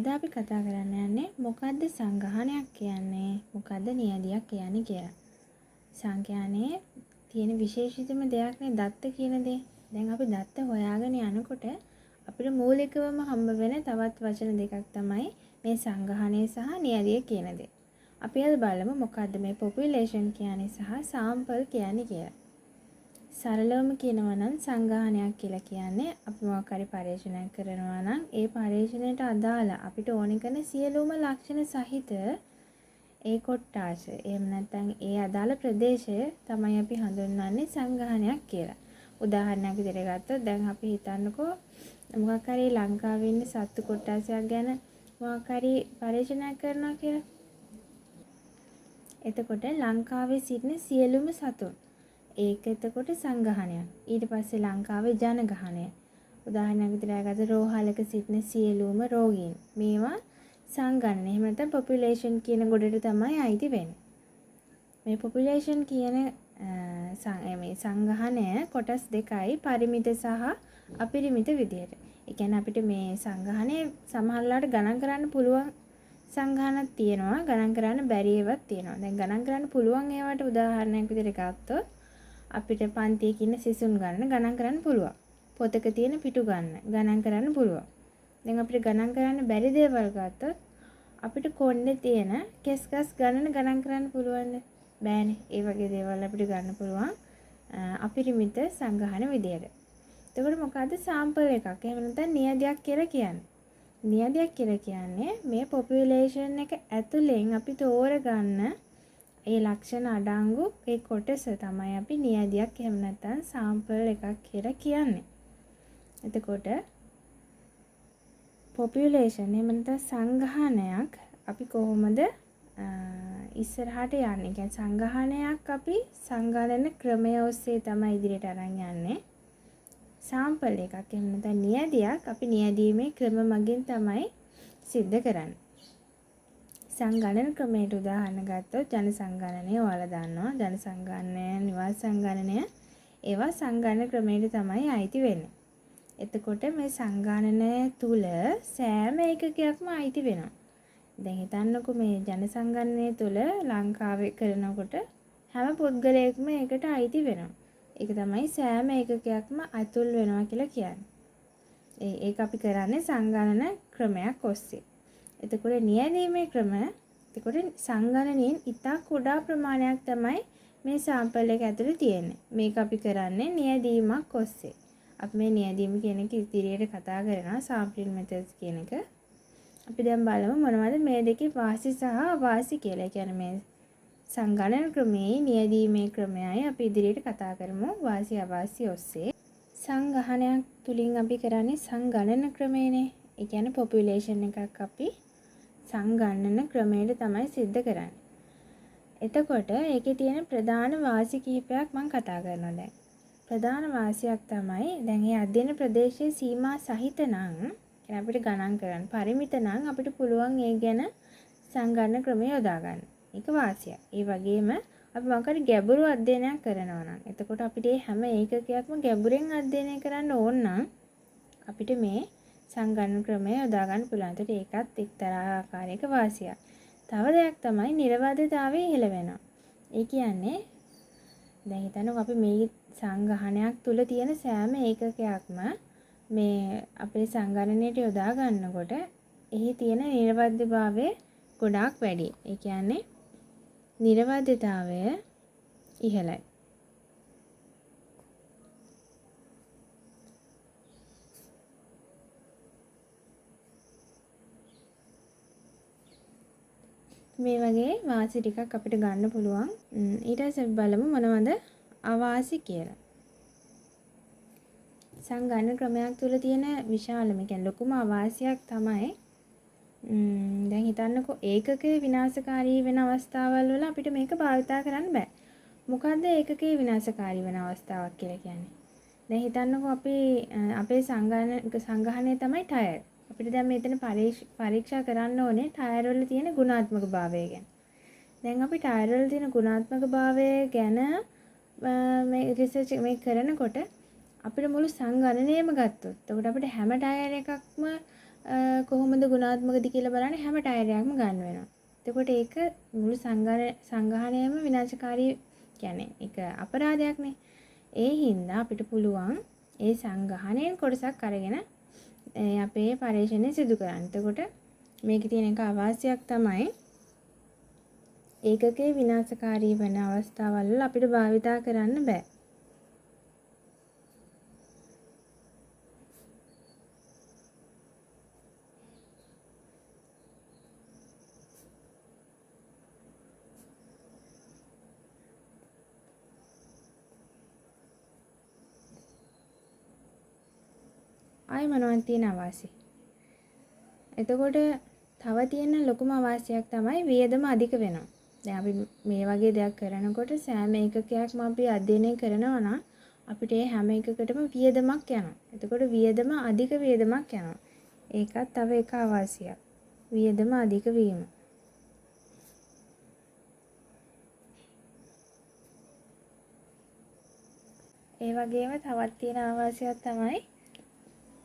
අද අපි කතා කරන්න යන්නේ මොකද්ද සංගහනයක් කියන්නේ? මොකද්ද නියැදියක් කියන්නේ කියලා. සංඛ්‍යානේ තියෙන විශේෂිතම දෙයක් නේ දත්ත කියන දේ. දැන් අපි දත්ත හොයාගෙන යනකොට අපිට මූලිකවම හම්බ වෙන තවත් වචන දෙකක් තමයි මේ සංගහනය සහ නියැදිය කියන දේ. අපි අද බලමු මොකද්ද මේ පොපියුලේෂන් කියන්නේ සහ සාම්පල් කියන්නේ කියලා. සරලවම කියනවා නම් සංගහනයක් කියලා කියන්නේ අපි මොකක් හරි පරීක්ෂණයක් කරනවා නම් ඒ පරීක්ෂණයට අදාළ අපිට ඕන කරන සියලුම ලක්ෂණ සහිත ඒ කොට්ටාස එහෙම නැත්නම් ඒ අදාළ ප්‍රදේශය තමයි අපි හඳුන්වන්නේ සංගහනයක් කියලා. උදාහරණයක් විදිහට ගත්තොත් දැන් අපි හිතන්නකෝ මොකක් හරි ලංකාවේ ඉන්න සත්තු කොට්ටාසයක් ගැන මොකක් හරි පරීක්ෂණයක් කරනවා කියලා. එතකොට ලංකාවේ සිටින සියලුම සතුන් ඒක එතකොට සංගහනයක්. ඊට පස්සේ ලංකාවේ ජනගහනය. උදාහරණයක් විදිහට ගත්තොත් රෝහලක සිටින සියලුම රෝගීන්. මේවා සංගණනය. එහෙම නැත්නම් පොපියුලේෂන් කියන ගොඩට තමයි අයිති වෙන්නේ. මේ පොපියුලේෂන් කියන මේ සංගහනය කොටස් දෙකයි පරිමිත සහ අපරිමිත විදියට. ඒ කියන්නේ අපිට මේ සංගහනය සමහරලාට ගණන් කරන්න පුළුවන් සංගහනක් තියෙනවා. ගණන් කරන්න බැරි ඒවාත් තියෙනවා. දැන් ගණන් කරන්න පුළුවන් ඒවාට උදාහරණයක් විදිහට ගත්තොත් අපිට පන්තියක ඉන්න සිසුන් ගණන් කරන්න පුළුවන්. පොතක තියෙන පිටු ගණන් කරන්න පුළුවන්. දැන් අපිට ගණන් කරන්න බැරි දේවල් ගත්තොත් අපිට කොණ්ඩේ තියෙන කෙස්ගස් ගණන ගණන් කරන්න පුළුවන්ද? බෑනේ. ඒ වගේ දේවල් අපිට ගන්න පුළුවන් අපරිමිත සංගහන විදියට. එතකොට මොකද්ද සාම්පල් එකක්? එහෙම නැත්නම් නියැදියක් කියලා කියන්නේ. නියැදියක් කියලා කියන්නේ මේ පොපියුලේෂන් එක ඇතුලෙන් අපි තෝරගන්න ඒ ලක්ෂණ අඩංගු ඒ කොටස තමයි අපි නියැදියක් එහෙම නැත්නම් සාම්පල් එකක් කියලා කියන්නේ. එතකොට පොපියුලේෂන් එහෙම නැත්නම් සංගහනයක් අපි කොහොමද ඉස්සරහට යන්නේ? කියන්නේ සංගහනයක් අපි සංගණන ක්‍රමය ඔස්සේ තමයි ඉදිරියට අරන් යන්නේ. සාම්පල් එකක් එහෙම නැත්නම් නියැදියක් අපි නියැදීමේ ක්‍රම මගින් තමයි සිද්ධ කරන්නේ. සංගණන ක්‍රමයට උදාහරණ ගත්තොත් ජන සංගණනය ඔයාලා දන්නවා. ජන සංගණනය, නිවාස සංගණනය ඒවා සංගණන ක්‍රමයට තමයි අයිති වෙන්නේ. එතකොට මේ සංගණනය තුල සෑම ඒකකයක්ම අයිති වෙනවා. දැන් හිතන්නකෝ මේ ජන සංගණනය තුල ලංකාවේ කරනකොට හැම පුද්ගලයෙක්ම ඒකට අයිති වෙනවා. ඒක තමයි සෑම ඒකකයක්ම අතුල් වෙනවා කියලා කියන්නේ. ඒක අපි කරන්නේ සංගණන ක්‍රමයක් ඔස්සේ. එතකොට නියැදීමේ ක්‍රම එතකොට සංගණනයෙන් ඉතා කුඩා ප්‍රමාණයක් තමයි මේ සාම්පල් එක ඇතුලේ තියෙන්නේ. මේක අපි කරන්නේ නියැදීමක් ඔස්සේ. අපි මේ නියැදීම කියන එක ඉදිරියට කතා කරනවා සාම්පලින් මෙතඩ්ස් කියන එක. අපි දැන් බලමු මොනවද මේ දෙකේ වාසි සහ අවාසි කියලා. ඒ කියන්නේ මේ සංගණන ක්‍රමයේ නියැදීමේ ක්‍රමයයි අපි ඉදිරියට කතා කරමු වාසි අවාසි ඔස්සේ. සංගහනයක් තුලින් අපි කරන්නේ සංගණන ක්‍රමයනේ. ඒ කියන්නේ පොපියුලේෂන් එකක් අපි සංගණන ක්‍රමයට තමයි සිද්ධ කරන්නේ. එතකොට ඒකේ තියෙන ප්‍රධාන වාසි කිහිපයක් මම කතා කරනවා දැන්. ප්‍රධාන වාසියක් තමයි දැන් මේ අධ්‍යයන ප්‍රදේශයේ සීමා සහිත නම් කියන්නේ අපිට ගණන් කරන්න පරිමිත නම් අපිට පුළුවන් ඒ ගැන සංගණන ක්‍රමය යොදා ගන්න. ඒක වාසියක්. ඒ වගේම අපි මොකක්ද ගැඹුරු අධ්‍යයනයක් කරනවා නම් එතකොට අපිට මේ හැම ඒකකයක්ම ගැඹුරෙන් අධ්‍යයනය කරන්න ඕන නම් අපිට මේ සංගණන ක්‍රමය යොදා ගන්න පුළුවන්. ඒකට ඒකත් එක්තරා ආකාරයක වාසියක්. තව දෙයක් තමයි නිර්වාදිතතාවය ඉහළ වෙනවා. ඒ කියන්නේ දැන් හිතන්නකෝ අපි මේ සංගහනයක් තුල තියෙන සෑම ඒකකයක්ම මේ අපේ සංගණනයට යොදා ගන්නකොට එහි තියෙන නිර්වාදිතභාවය ගොඩාක් වැඩි. ඒ කියන්නේ නිර්වාදිතතාවය ඉහළයි. මේ වගේ වාසි ටිකක් අපිට ගන්න පුළුවන්. ඊට පස්සේ බලමු මොනවද අවාසි කියලා. සංගණන ක්‍රමයක් තුල තියෙන විශාලම කියන්නේ ලොකුම අවාසියක් තමයි දැන් හිතන්නකෝ ඒකකයේ විනාශකාරී වෙන අවස්ථාවල් වල අපිට මේක භාවිතා කරන්න බෑ. මොකද්ද ඒකකයේ විනාශකාරී වෙන අවස්ථාවක් කියලා කියන්නේ? දැන් හිතන්නකෝ අපි අපේ සංගහනය තමයි ටයර්. අපිට දැන් මෙතන පරීක්ෂා කරන්න ඕනේ ටයර් වල තියෙන ගුණාත්මක භාවය ගැන. දැන් අපි ටයර් වල තියෙන ගුණාත්මක භාවය ගැන මේ රිසර්ච් මේ කරනකොට අපිට මුළු සංගණනයම ගත්තොත් එතකොට අපිට හැම ටයර් එකක්ම කොහොමද ගුණාත්මකද කියලා බලන්නේ හැම ටයර් එකක්ම ගන්න වෙනවා. එතකොට ඒක මුළු සංගහනයම විනාශකාරී කියන්නේ ඒක අපරාධයක්නේ. ඒ හින්දා අපිට පුළුවන් ඒ සංගහනයෙන් කොටසක් අරගෙන අපේ පරීක්ෂණය සිදු කරන්න. එතකොට මේකේ තියෙන එක අවාසියක් තමයි ඒකකේ විනාශකාරී වෙන අවස්ථාවල් වල අපිට භාවිතා කරන්න බෑ. ආයි මොනවද තියෙන අවාසි? එතකොට තව තියෙන ලොකුම අවාසියක් තමයි වියදම අධික වෙනවා. දැන් අපි මේ වගේ දෙයක් කරනකොට සෑම ඒකකයක්ම අපි අධ්‍යයනය කරනවා නම් අපිට ඒ හැම එකකටම වියදමක් යනවා. එතකොට වියදම අධික වියදමක් යනවා. ඒකත් තව එක අවාසියක්. වියදම අධික වීම. ඒ වගේම තවත් තියෙන අවාසියක් තමයි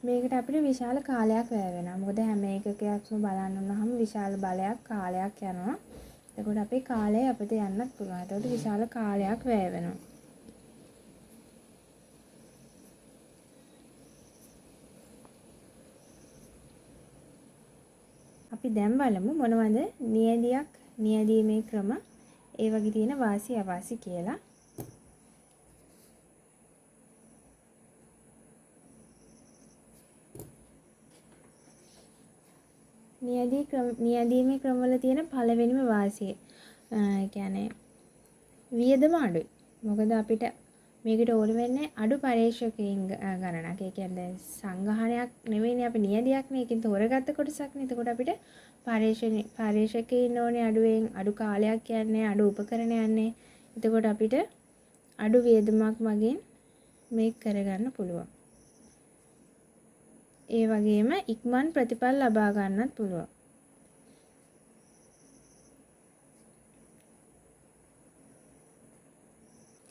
මේකට අපිට විශාල කාලයක් වැය වෙනවා. මොකද හැම ඒකකයක්ම බලන්න උනහම විශාල බලයක් කාලයක් යනවා. එතකොට අපේ කාලය අපිට යන්නත් පුළුවන්. එතකොට විශාල කාලයක් වැය වෙනවා. අපි දැන් බලමු මොනවද නියැදීමේ ක්‍රම ඒ වගේ තියෙන වාසි අවාසි කියලා. නියැදීමේ ක්‍රමවල තියෙන පළවෙනිම වාසිය කියන්නේ වියදම අඩුයි. මොකද අපිට මේකට ඕන වෙන්නේ අඩු පරීක්ෂකයන් ගණනක්. ඒ කියන්නේ සංගහනයක් නෙවෙයිනේ අපි නියැදියක්නේ. ඒකෙන් තෝරගත්ත කොටසක්නේ. එතකොට අපිට පරීක්ෂකයන් ඕනේ අඩුවෙන් අඩු කාලයක් යන්නේ අඩු උපකරණ යන්නේ. එතකොට අපිට අඩු වියදමක් මගින් මේක කරගන්න පුළුවන්. ඒ වගේම ඉක්මන් ප්‍රතිඵල ලබා ගන්නත් පුළුවන්.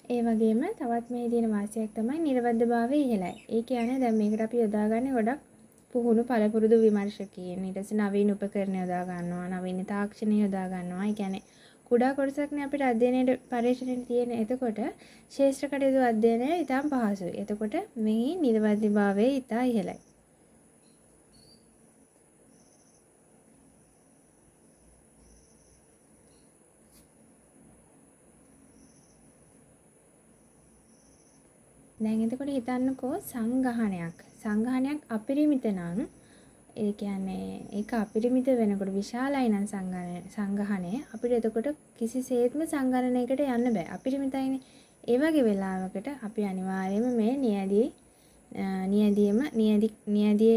ඒ වගේම තවත් මේ තියෙන වාසියක් තමයි නිර්වද්‍යභාවය ඉහළයි. ඒ කියන්නේ දැන් මේකට අපි යොදාගන්නේ ගොඩක් පුහුණු පළපුරුදු විමර්ශකයන්. ඊට පස්සේ නවීන උපකරණ යොදා ගන්නවා, නවීන තාක්ෂණ යොදා ගන්නවා. ඒ කියන්නේ කුඩා කොටසක්නේ අපිට අධ්‍යයනයේ පරීක්ෂණයේ තියෙන. එතකොට ශාස්ත්‍ර කටයුතු අධ්‍යයනය ඉතාම පහසුයි. එතකොට මේ නිර්වද්‍යභාවය ඉතා ඉහළයි. දැන් එතකොට හිතන්නකෝ සංගහනයක් අපරිමිත නම් ඒ කියන්නේ ඒක අපරිමිත වෙනකොට විශාලයි නම් සංගහනය අපිට එතකොට කිසිසේත්ම සංගණනයකට යන්න බෑ. අපරිමිතයිනේ. ඒ වගේ වෙලාවකට අපි අනිවාර්යයෙන්ම මේ නියැදිය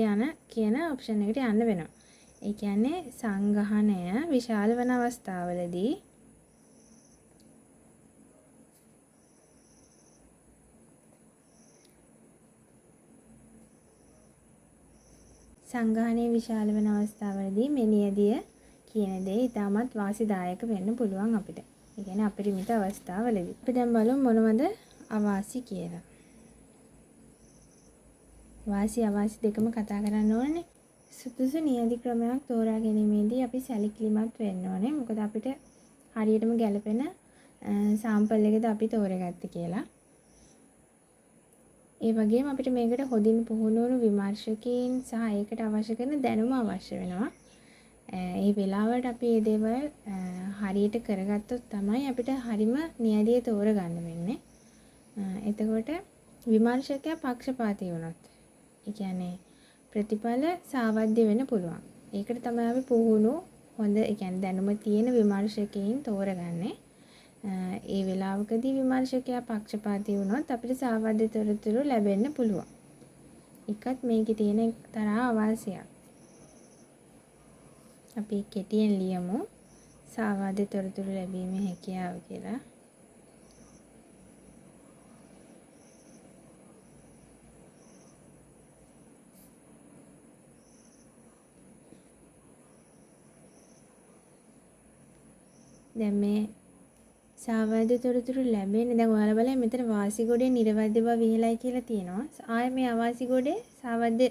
යන කියන ඔප්ෂන් එකට යන්න වෙනවා. ඒ කියන්නේ සංගහනය විශාල වෙන අවස්ථාවලදී සංගහනයේ විශාල වෙන අවස්ථාවලදී මේ නියැදිය කියන දේ ඉතාමත් වාසිදායක වෙන්න පුළුවන් අපිට. ඒ කියන්නේ අපරිමිත අවස්ථාවලදී. අපි දැන් බලමු මොනවද අවාසි කියලා. වාසි අවාසි දෙකම කතා කරන්න ඕනේ. සුදුසු නියැදි ක්‍රමයක් තෝරා ගැනීමේදී අපි සැලකිලිමත් වෙන්න ඕනේ. මොකද අපිට හරියටම ගැලපෙන සාම්පල් එකද අපි තෝරගත්තේ කියලා. ඒ වගේම අපිට මේකට හොඳින් පුහුණු වුණු විමර්ශකයන් සහ ඒකට අවශ්‍ය කරන දැනුම අවශ්‍ය වෙනවා. ඒ වෙලාවට අපි මේ දේවල් හරියට කරගත්තොත් තමයි අපිට හරිම නියැදිය තෝරගන්න වෙන්නේ. එතකොට විමර්ශකයා පක්ෂපාතී වුණොත් ඒ කියන්නේ ප්‍රතිඵල සාවද්‍ය වෙන්න පුළුවන්. ඒකට තමයි අපි පුහුණු හොඳ ඒ කියන්නේ දැනුම තියෙන විමර්ශකයන් තෝරගන්නේ. ඒ වෙලාවකදී විමර්ශකයා පක්ෂපාතී වුණොත් අපිට සාවද්‍ය තොරතුරු ලැබෙන්න පුළුවන්. එකත් මේකේ තියෙන තරහා අවාසියක්. අපි කෙටියෙන් ලියමු සාවද්‍ය තොරතුරු ලැබීමේ හැකියාව කියලා. දැන් මේ සාවද්‍ය තොරතුරු ලැබෙන්නේ දැන් ඔයාලා බලන්න මෙතන වාසි ගොඩේ නිර්වද්‍ය බව ඉහළයි කියලා තියෙනවා. ආයේ මේ අවාසි ගොඩේ සාවද්‍ය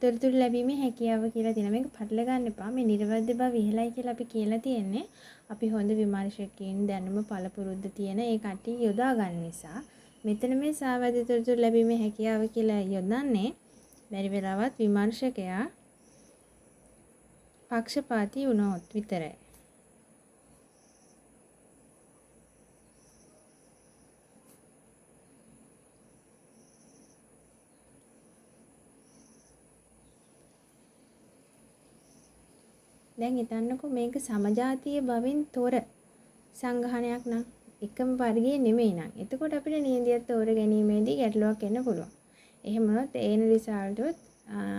තොරතුරු ලැබීමේ හැකියාව කියලා තියෙනවා. මේක පටල ගන්න එපා. මේ නිර්වද්‍ය බව ඉහළයි කියලා අපි කියලා තියෙන්නේ. අපි හොඳ විමර්ශකයන් දැනුම පළපුරුද්ද තියෙන ඒ කට්ටිය යොදා ගන්න නිසා. මෙතන මේ සාවද්‍ය තොරතුරු ලැබීමේ හැකියාව කියලා යොදන්නේ බැරි වෙලාවත් විමර්ශකයා පක්ෂපාතී වුණොත් විතරයි. දැන් හිතන්නකෝ මේක සමජාතීය බවින් තොර සංගහනයක් නම් එකම වර්ගයේ නෙමෙයි නම් එතකොට අපිට නියදියක් තෝර ගැනීමේදී ගැටලුවක් එන්න පුළුවන්. එහෙම වුණොත් ඒන රිසල්ට්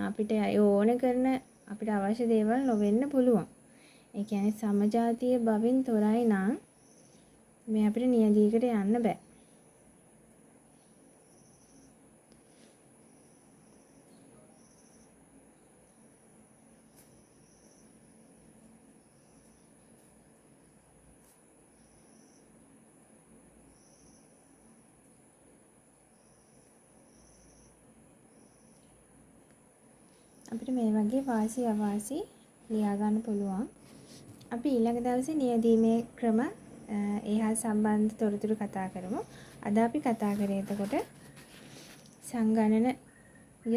අපිට ඕන කරන අපිට අවශ්‍ය දේවල් නොවෙන්න පුළුවන්. ඒ කියන්නේ සමජාතීය බවින් තොරයි නම් මේ අපිට නියදියකට යන්න බෑ. අපිට මේ වගේ වාසි අවාසි ලියා ගන්න පුළුවන්. අපි ඊළඟ දවසේ නියැදීමේ ක්‍රම එහා සම්බන්ධ තොරතුරු කතා කරමු. අද අපි කතා කරේ එතකොට සංගණනය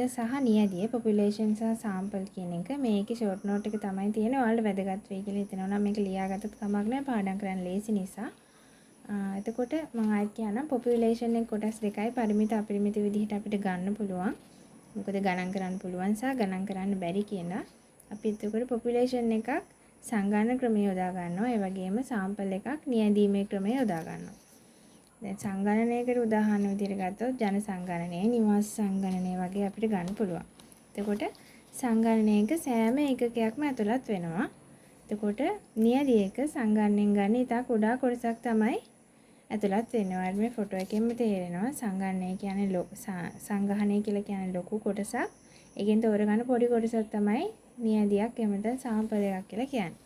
සහ නියැදිය population සහ sample කියන එක. මේකේ short note එක තමයි තියෙන්නේ. ඔයාලට වැදගත් වෙයි කියලා හිතනවා නම් මේක ලියාගත්තත් කමක් නැහැ. පාඩම් කරන්න ලේසි නිසා. එතකොට මම ආයෙත් කියන්නම් population එක කොටස් දෙකයි පරිමිත අපරිමිත විදිහට අපිට ගන්න පුළුවන්. මොකද ගණන් කරන්න පුළුවන් සහ ගණන් කරන්න බැරි කියන අපි එතකොට population එකක් සංගණන ක්‍රමය යොදා ගන්නවා. ඒ වගේම sample එකක් නියැදීමේ ක්‍රමය යොදා ගන්නවා. දැන් සංගණනයකට උදාහරණ විදිහට ගත්තොත් ජන සංගණනය, නිවාස සංගණනය වගේ අපිට ගන්න පුළුවන්. එතකොට සංගණනයක සෑම ඒකකයක්ම ඇතුළත් වෙනවා. එතකොට නියැදියක සංගණනයෙන් ගන්න ඉතා කුඩා කොටසක් තමයි ඇතුළත් වෙන්නේ. ඔයාලට මේ ෆොටෝ එකෙන්ම තේරෙනවා සංගණනය කියන්නේ සංගහනය කියලා කියන්නේ ලොකු කොටසක්. ඒකෙන් තෝරගන්න පොඩි කොටසක් තමයි නියැදියක් එහෙම නැත්නම් සාම්පල් එකක් කියලා කියන්නේ.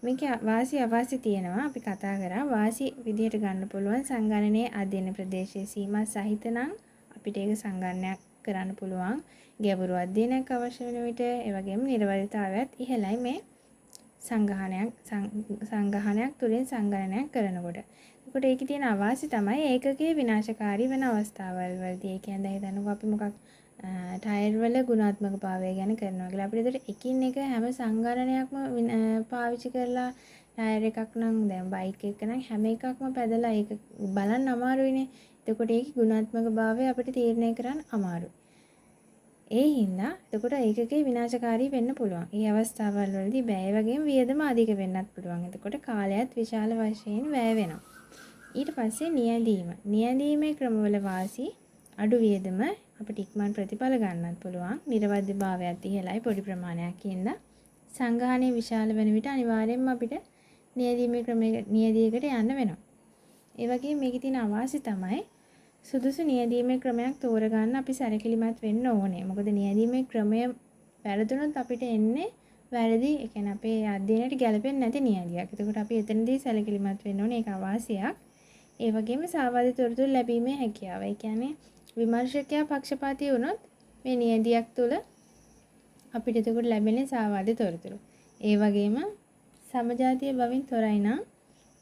මේකේ වාසි අවාසි තියෙනවා. අපි කතා කරා වාසි විදිහට ගන්න පුළුවන් සංගණනයේ අධ්‍යයන ප්‍රදේශයේ සීමා සහිත නම් අපිට ඒක සංගණනයක් කරන්න පුළුවන්. ගැඹුරු අධ්‍යයනයක් අවශ්‍ය වෙන විට ඒ වගේම නිර්වදිතතාවයත් ඉහළයි මේ සංගහනයක් තුලින් සංගණනයක් කරනකොට. ඒකට ඒකේ තියෙන අවාසි තමයි ඒකකයේ විනාශකාරී වෙන අවස්ථාවල් වලදී. ඒ කියන්නේ දැන් හිතන්නකෝ අපි මොකක් ටයර් වල ගුණාත්මක භාවය ගැන කරනවා කියලා. අපිට ඒකට එකින් එක හැම සංගණනයක්ම පාවිච්චි කරලා ටයර් එකක් නම් දැන් බයික් එක නම් හැම එකක්ම පැදලා ඒක බලන්න අමාරුයිනේ. එතකොට ඒකේ ගුණාත්මක භාවය අපිට තීරණය කරන්න අමාරුයි. ඒ හින්දා එතකොට ඒකකේ විනාශකාරී වෙන්න පුළුවන්. මේ අවස්ථාවල් වලදී බෑ. ඒ වගේම වියදම අධික වෙන්නත් පුළුවන්. එතකොට කාලයත් විශාල වශයෙන් වැය වෙනවා. ඊට පස්සේ නියැදීම. නියැදීමේ ක්‍රමවල වාසි අඩු වියදම අපිට ඉක්මන් ප්‍රතිඵල ගන්නත් පුළුවන්. නිර්වද්‍ය භාවයත් ඉහළයි පොඩි ප්‍රමාණයක් ඉඳ සංගහනයේ විශාල වෙන විට අනිවාර්යයෙන්ම අපිට නියැදීමේ නියැදියකට යන්න වෙනවා. ඒ වගේම මේකේ තියෙන අවාසි තමයි සුදුසු නියැදීමේ ක්‍රමයක් තෝරගන්න අපි සැලකිලිමත් වෙන්න ඕනේ. මොකද නියැදීමේ ක්‍රමය වැරදුනොත් අපිට එන්නේ වැරදි. ඒ කියන්නේ අපේ අධ්‍යයනයට ගැලපෙන්නේ නැති නියැදියක්. එතකොට අපි එතනදී සැලකිලිමත් වෙන්න ඕනේ. ඒක අවාසියක්. ඒ වගේම සාවාදී තොරතුරු ලැබීමේ හැකියාව. ඒ කියන්නේ විමර්ශකයා පක්ෂපාතී වුණොත් මේ නියැදියක් තුළ අපිට එතකොට ලැබෙන්නේ සාවාදී තොරතුරු. ඒ වගේම සමජාතීය බවින් තොරයි නම්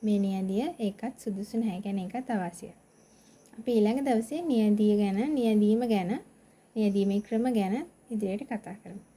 මේ නියැදිය ඒකත් සුදුසු නැහැ. කියන්නේ ඒකත් අවශ්‍යයි. අපි ඊළඟ දවසේ නියැදිය ගැන, නියැදීම ගැන, නියැදීමේ ක්‍රම ගැන ඉදිරියට කතා කරමු.